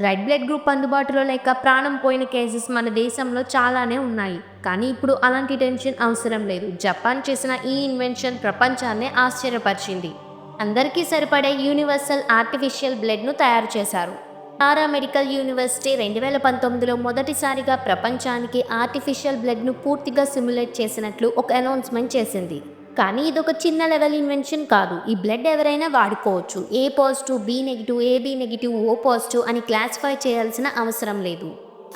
Red blood group అందుబాటులో లేక ప్రాణం పోయిన కేసెస్ మన దేశంలో చాలానే ఉన్నాయి. కానీ ఇప్పుడు అలాంటి టెన్షన్ అవసరం లేదు. జపాన్ చేసిన ఈ ఇన్వెన్షన్ ప్రపంచాన్నే ఆశ్చర్యపరిచింది. అందరికీ సరిపడే యూనివర్సల్ ఆర్టిఫిషియల్ బ్లడ్ను తయారు చేశారు. టారా మెడికల్ యూనివర్సిటీ 2019లో మొదటిసారిగా ప్రపంచానికి ఆర్టిఫిషియల్ బ్లడ్ను పూర్తిగా సిమ్యులేట్ చేసినట్లు ఒక అనౌన్స్మెంట్ చేసింది. కానీ ఇదొక చిన్న లెవెల్ ఇన్వెన్షన్ కాదు. ఈ బ్లడ్ ఎవరైనా వాడుకోవచ్చు. A positive, B negative, AB negative, O positive అని క్లాసిఫై చేయాల్సిన అవసరం లేదు.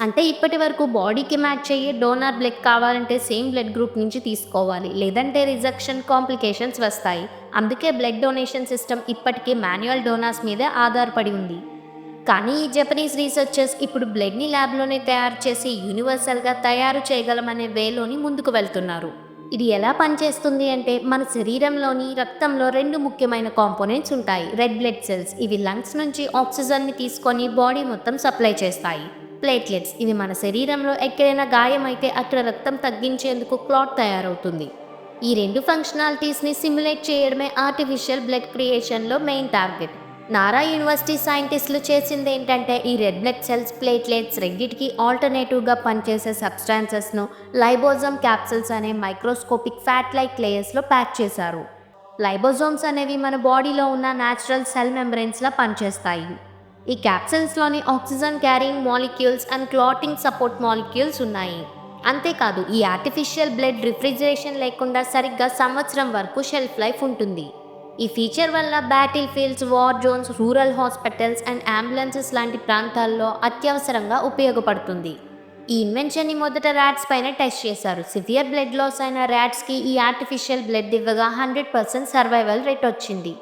అంటే ఇప్పటి వరకు బాడీకి మ్యాచ్ అయ్యే డోనార్ బ్లడ్ కావాలంటే సేమ్ బ్లడ్ గ్రూప్ నుంచి తీసుకోవాలి. లేదంటే రిజెక్షన్ కాంప్లికేషన్స్ వస్తాయి. అందుకే బ్లడ్ డొనేషన్ సిస్టమ్ ఇప్పటికీ మాన్యువల్ డోనార్స్ మీదే ఆధారపడి ఉంది. కానీ ఈ జపనీస్ రీసెర్చర్స్ ఇప్పుడు బ్లడ్ని ల్యాబ్లోనే తయారు చేసి యూనివర్సల్గా తయారు చేయగలమనే వేలోని ముందుకు వెళ్తున్నారు. ఇది ఎలా పనిచేస్తుంది అంటే, మన శరీరంలోని రక్తంలో 2 ముఖ్యమైన కాంపోనెంట్స్ ఉంటాయి. రెడ్ బ్లడ్ సెల్స్, ఇవి లంగ్స్ నుంచి ఆక్సిజన్ని తీసుకొని బాడీ మొత్తం సప్లై చేస్తాయి. ప్లేట్లెట్స్, ఇవి మన శరీరంలో ఎక్కడైనా గాయమైతే అక్కడ రక్తం తగ్గించేందుకు క్లాట్ తయారవుతుంది. ఈ 2 ఫంక్షనాలిటీస్ని సిమ్యులేట్ చేయడమే ఆర్టిఫిషియల్ బ్లడ్ క్రియేషన్లో మెయిన్ టార్గెట్. నారా యూనివర్సిటీ సైంటిస్టులు చేసింది ఏంటంటే, ఈ రెడ్ బ్లడ్ సెల్స్, ప్లేట్లెట్స్ రెండింటికి ఆల్టర్నేటివ్గా పనిచేసే సబ్స్టాన్సెస్ను లైబోజోమ్ క్యాప్సిల్స్ అనే మైక్రోస్కోపిక్ ఫ్యాట్ లైక్ లేయర్స్లో ప్యాక్ చేశారు. లైబోజోమ్స్ అనేవి మన బాడీలో ఉన్న న్యాచురల్ సెల్ మెంబ్రెయిన్స్లా పనిచేస్తాయి. ఈ క్యాప్సిల్స్లోని oxygen carrying molecules and clotting support molecules ఉన్నాయి. అంతేకాదు, ఈ ఆర్టిఫిషియల్ బ్లడ్ రిఫ్రిజిరేషన్ లేకుండా సరిగ్గా సంవత్సరం వరకు షెల్ఫ్ లైఫ్ ఉంటుంది. ఈ ఫీచర్ వల్ల battlefields, war zones, rural hospitals and ambulances లాంటి ప్రాంతాల్లో అత్యవసరంగా ఉపయోగపడుతుంది. ఈ ఇన్వెన్షన్ని మొదట ర్యాట్స్ పైన టెస్ట్ చేశారు. సివియర్ బ్లడ్ లాస్ అయిన ర్యాట్స్కి ఈ ఆర్టిఫిషియల్ బ్లడ్ ఇవ్వగా 100% సర్వైవల్ రేట్ వచ్చింది.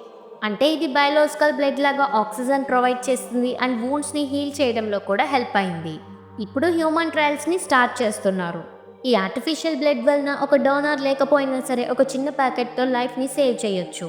అంటే ఇది బయోలాజికల్ బ్లడ్ లాగా ఆక్సిజన్ ప్రొవైడ్ చేస్తుంది అండ్ వూండ్స్ని హీల్ చేయడంలో కూడా హెల్ప్ అయింది. ఇప్పుడు హ్యూమన్ ట్రయల్స్ని స్టార్ట్ చేస్తున్నారు. ఈ ఆర్టిఫిషియల్ బ్లడ్ వలన ఒక డోనార్ లేకపోయినా సరే ఒక చిన్న ప్యాకెట్తో లైఫ్ని సేవ్ చేయొచ్చు.